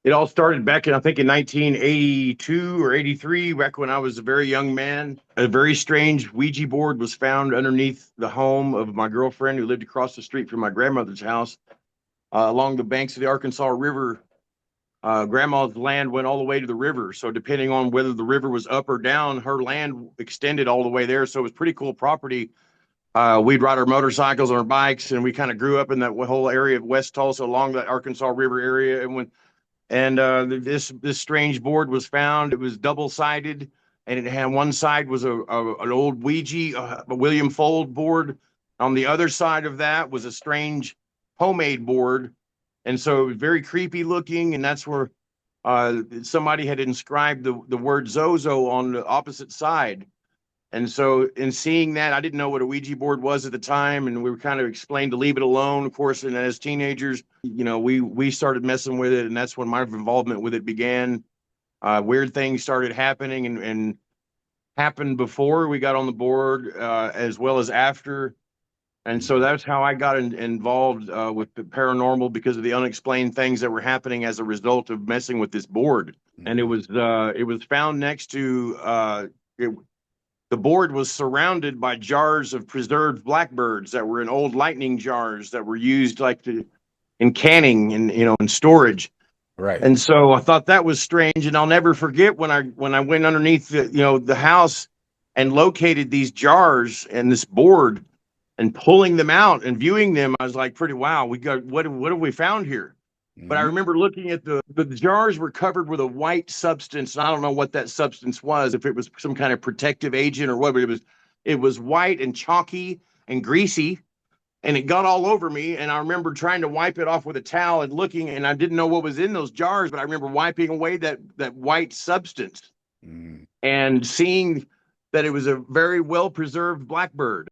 It all started back in, I think, in 1982 or 83, back when I was a very young man. A very strange Ouija board was found underneath the home of my girlfriend who lived across the street from my grandmother's house, along the banks of the Arkansas River. Grandma's land went all the way to the river. So depending on whether the river was up or down, her land extended all the way there. So it was pretty cool property. We'd ride our motorcycles and our bikes, and we kind of grew up in that whole area of West Tulsa along the Arkansas River area. This strange board was found. It was double sided, and it had one side was an old Ouija, a William Fold board. On the other side of that was a strange homemade board, and so it was very creepy looking. And that's where somebody had inscribed the word Zozo on the opposite side. And so, in seeing that, I didn't know what a Ouija board was at the time, and we were kind of explained to leave it alone. Of course, and as teenagers, we started messing with it, and that's when my involvement with it began. Weird things started happening, and happened before we got on the board, as well as after. And so Mhm. that's how I got involved with the paranormal, because of the unexplained things that were happening as a result of messing with this board. And Mhm. it was found next to the board was surrounded by jars of preserved blackbirds that were in old lightning jars that were used in canning and in storage. Right. And so I thought that was strange, and I'll never forget when I went underneath the house and located these jars and this board and pulling them out and viewing them. I was like, pretty wow, we got what have we found here? But I Mhm. remember looking at the jars were covered with a white substance, and I don't know what that substance was, if it was some kind of protective agent or what, but it was white and chalky and greasy, and it got all over me. And I remember trying to wipe it off with a towel and looking, and I didn't know what was in those jars, but I remember wiping away that white substance Mhm. and seeing that it was a very well preserved blackbird.